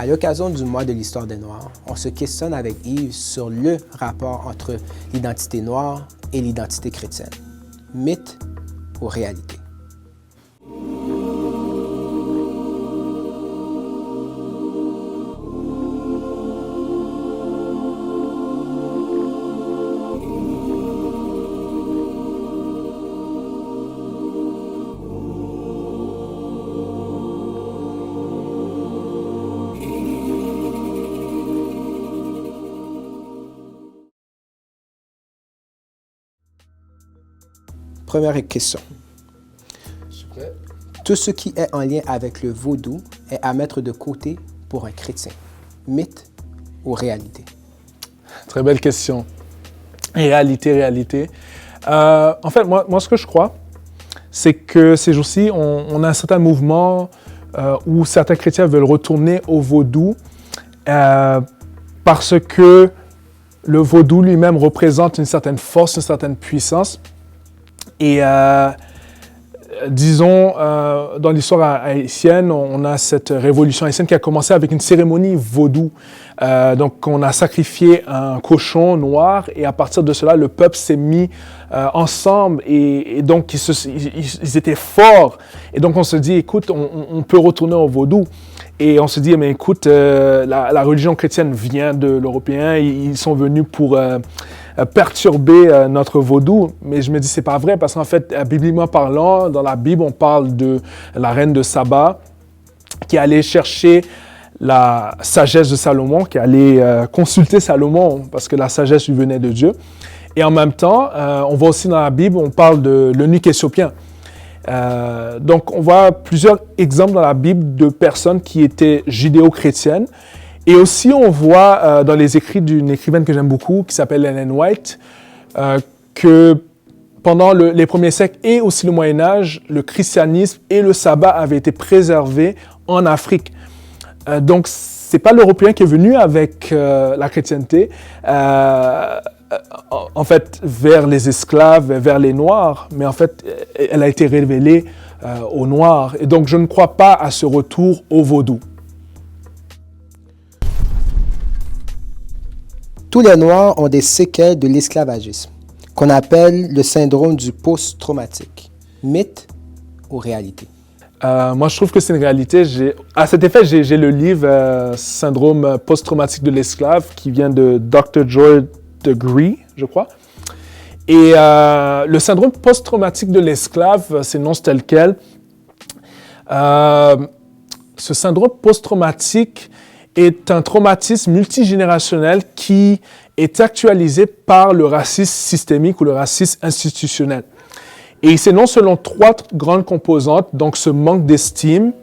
À l'occasion du mois de l'histoire des Noirs, on se questionne avec Yves sur le rapport entre l'identité noire et l'identité chrétienne. Mythe ou réalité? Première question. Tout ce qui est en lien avec le vaudou est à mettre de côté pour un chrétien. Mythe ou réalité? Très belle question. Réalité. En fait, moi, ce que je crois, c'est que ces jours-ci, on a un certain mouvement où certains chrétiens veulent retourner au vaudou parce que le vaudou lui-même représente une certaine force, une certaine puissance. Et disons, dans l'histoire haïtienne, on a cette révolution haïtienne qui a commencé avec une cérémonie vaudou. Donc, on a sacrifié un cochon noir et à partir de cela, le peuple s'est mis ensemble et donc ils étaient forts. Et donc, on se dit, écoute, on peut retourner au vaudou. Et on se dit, mais écoute, la religion chrétienne vient de l'européen, ils sont venus pour perturber notre vaudou. Mais je me dis, c'est pas vrai, parce qu'en fait, bibliquement parlant, dans la Bible, on parle de la reine de Saba qui allait chercher la sagesse de Salomon, qui allait consulter Salomon, parce que la sagesse lui venait de Dieu. Et en même temps, on voit aussi dans la Bible, on parle de l'eunuque éthiopien. Donc, on voit plusieurs exemples dans la Bible de personnes qui étaient judéo-chrétiennes. Et aussi, on voit dans les écrits d'une écrivaine que j'aime beaucoup, qui s'appelle Ellen White, que pendant les premiers siècles et aussi le Moyen-Âge, le christianisme et le sabbat avaient été préservés en Afrique. Donc, ce n'est pas l'Européen qui est venu avec la chrétienté, en fait, vers les esclaves, vers les Noirs, mais en fait, elle a été révélée aux Noirs. Et donc, je ne crois pas à ce retour au vaudou. Tous les Noirs ont des séquelles de l'esclavagisme, qu'on appelle le syndrome du post-traumatique. Mythe ou réalité? Moi, je trouve que c'est une réalité. À cet effet, j'ai le livre Syndrome post-traumatique de l'esclave qui vient de Dr. Joy Degree, je crois. Et le syndrome post-traumatique de l'esclave, s'énonce tel quel. Ce syndrome post-traumatique est un traumatisme multigénérationnel qui est actualisé par le racisme systémique ou le racisme institutionnel. Et il s'énonce selon trois grandes composantes, donc ce manque d'estime.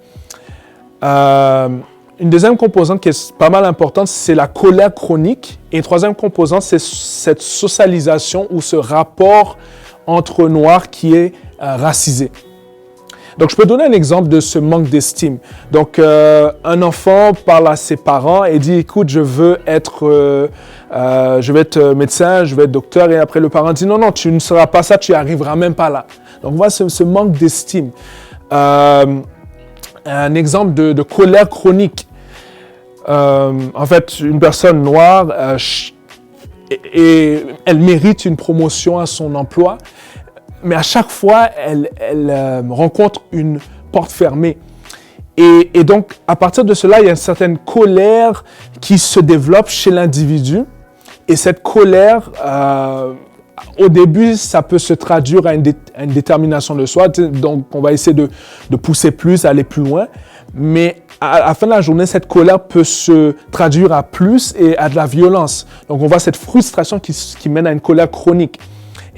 Une deuxième composante qui est pas mal importante, c'est la colère chronique. Et une troisième composante, c'est cette socialisation ou ce rapport entre Noirs qui est racisé. Donc, je peux donner un exemple de ce manque d'estime. Donc, un enfant parle à ses parents et dit, écoute, je veux être médecin, je veux être docteur. Et après, le parent dit, non, tu ne seras pas ça, tu n'y arriveras même pas là. Donc, on voit ce manque d'estime. Un exemple de colère chronique. En fait, une personne noire, elle mérite une promotion à son emploi, mais à chaque fois, elle rencontre une porte fermée. Et donc, à partir de cela, il y a une certaine colère qui se développe chez l'individu. Et cette colère, au début, ça peut se traduire à une détermination de soi. Donc, on va essayer de pousser plus, aller plus loin. Mais à la fin de la journée, cette colère peut se traduire à plus et à de la violence. Donc, on voit cette frustration qui mène à une colère chronique.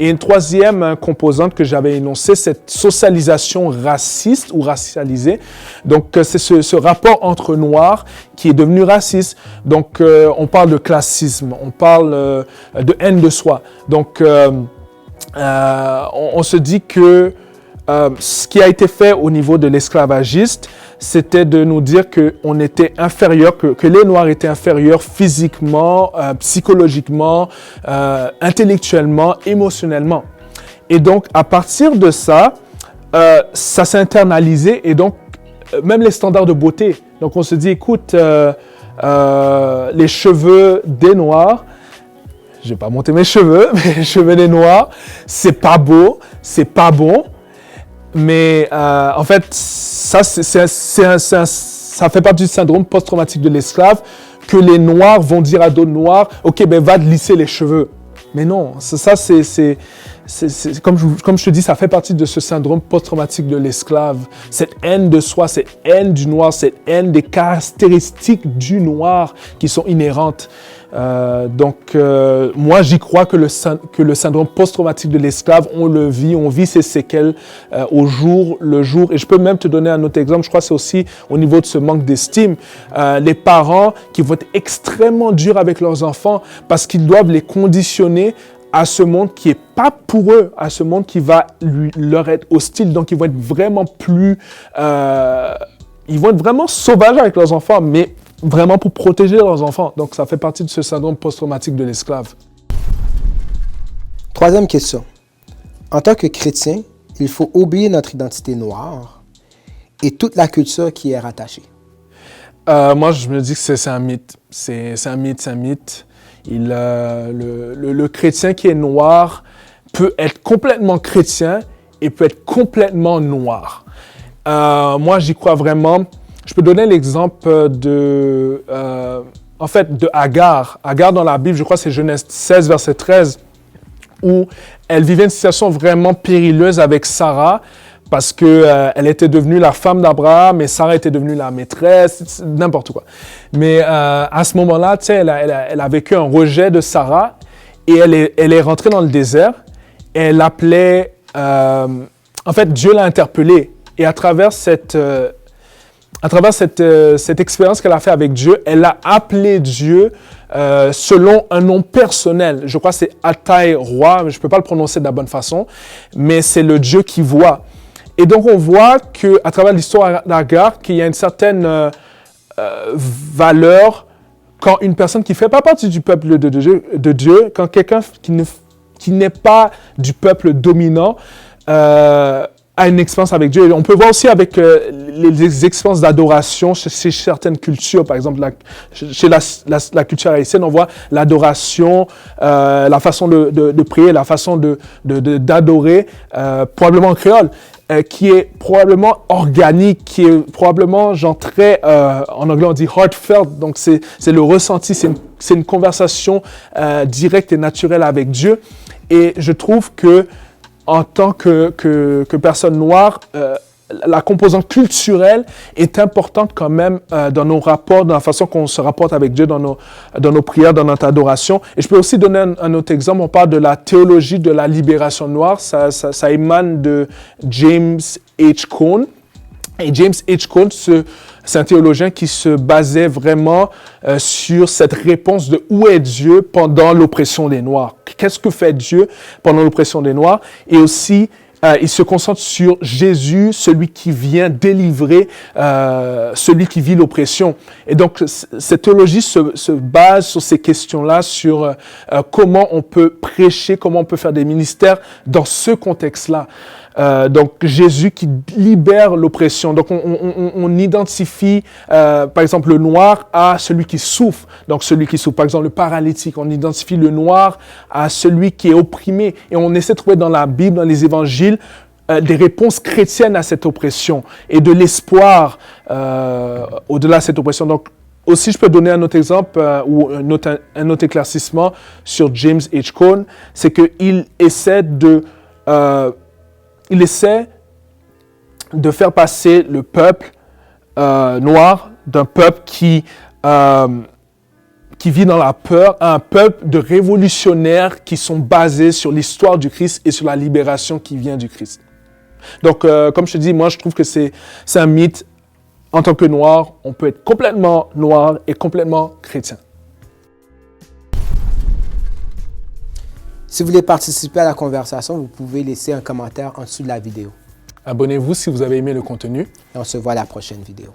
Et une troisième composante que j'avais énoncée, cette socialisation raciste ou racialisée. Donc, c'est ce rapport entre Noirs qui est devenu raciste. Donc, on parle de classisme, on parle de haine de soi. Donc, on se dit que ce qui a été fait au niveau de l'esclavagiste, c'était de nous dire qu'on était inférieur, que les Noirs étaient inférieurs physiquement, psychologiquement, intellectuellement, émotionnellement. Et donc, à partir de ça, ça s'est internalisé et donc, même les standards de beauté Donc on se dit, écoute, les cheveux des Noirs, je vais pas monter mes cheveux, mais les cheveux des Noirs, c'est pas beau, c'est pas bon. Mais en fait, ça fait partie du syndrome post-traumatique de l'esclave, que les Noirs vont dire à d'autres Noirs, ok, ben va te lisser les cheveux. Mais non, comme je te dis, ça fait partie de ce syndrome post-traumatique de l'esclave. Cette haine de soi, cette haine du noir, cette haine des caractéristiques du noir qui sont inhérentes. Moi, j'y crois que le syndrome post-traumatique de l'esclave, on vit ses séquelles au jour le jour. Et je peux même te donner un autre exemple, je crois que c'est aussi au niveau de ce manque d'estime. Les parents qui vont être extrêmement durs avec leurs enfants parce qu'ils doivent les conditionner à ce monde qui n'est pas pour eux, à ce monde qui va leur être hostile. Donc, ils vont être vraiment sauvages avec leurs enfants, mais vraiment pour protéger leurs enfants. Donc, ça fait partie de ce syndrome post-traumatique de l'esclave. Troisième question. En tant que chrétien, il faut oublier notre identité noire et toute la culture qui est rattachée. Moi, je me dis que c'est un mythe. C'est un mythe. Le chrétien qui est noir peut être complètement chrétien et peut être complètement noir. Moi, j'y crois vraiment. Je peux donner l'exemple de Agar. Agar dans la Bible, je crois que c'est Genèse 16, verset 13, où elle vivait une situation vraiment périlleuse avec Sarah, parce qu'elle était devenue la femme d'Abraham et Sarah était devenue la maîtresse, n'importe quoi. Mais à ce moment-là, tu sais, elle a vécu un rejet de Sarah et elle est rentrée dans le désert et elle appelait... en fait, Dieu l'a interpellée et à travers cette expérience qu'elle a fait avec Dieu, elle a appelé Dieu selon un nom personnel. Je crois que c'est Atai Roi, je ne peux pas le prononcer de la bonne façon, mais c'est le Dieu qui voit. Et donc, on voit qu'à travers l'histoire d'Agar, qu'il y a une certaine valeur quand une personne qui ne fait pas partie du peuple de Dieu, quand quelqu'un qui n'est pas du peuple dominant a une expérience avec Dieu. Et on peut voir aussi avec les expériences d'adoration chez certaines cultures, par exemple chez la culture haïtienne, on voit l'adoration, la façon de prier, la façon d'adorer, probablement en créole, qui est probablement organique, qui est probablement en anglais on dit heartfelt, donc c'est le ressenti, c'est une conversation directe et naturelle avec Dieu. Et je trouve que en tant que personne noire, la composante culturelle est importante quand même dans nos rapports, dans la façon qu'on se rapporte avec Dieu, dans nos prières, dans notre adoration. Et je peux aussi donner un autre exemple. On parle de la théologie de la libération noire. Ça émane de James H. Cone. Et James H. Cone, c'est un théologien qui se basait vraiment sur cette réponse de où est Dieu pendant l'oppression des Noirs. Qu'est-ce que fait Dieu pendant l'oppression des Noirs? Et aussi, il se concentre sur Jésus, celui qui vient délivrer, celui qui vit l'oppression. Et donc, cette théologie se base sur ces questions-là, sur comment on peut prêcher, comment on peut faire des ministères dans ce contexte-là. Donc, Jésus qui libère l'oppression. Donc, on identifie, par exemple, le noir à celui qui souffre. Donc, celui qui souffre, par exemple, le paralytique. On identifie le noir à celui qui est opprimé. Et on essaie de trouver dans la Bible, dans les évangiles, des réponses chrétiennes à cette oppression et de l'espoir au-delà de cette oppression. Donc, aussi, je peux donner un autre exemple ou un autre éclaircissement sur James H. Cone, c'est qu'il essaie de faire passer le peuple noir d'un peuple qui vit dans la peur à un peuple de révolutionnaires qui sont basés sur l'histoire du Christ et sur la libération qui vient du Christ. Donc, comme je te dis, moi, je trouve que c'est un mythe. En tant que noir, on peut être complètement noir et complètement chrétien. Si vous voulez participer à la conversation, vous pouvez laisser un commentaire en dessous de la vidéo. Abonnez-vous si vous avez aimé le contenu. Et on se voit à la prochaine vidéo.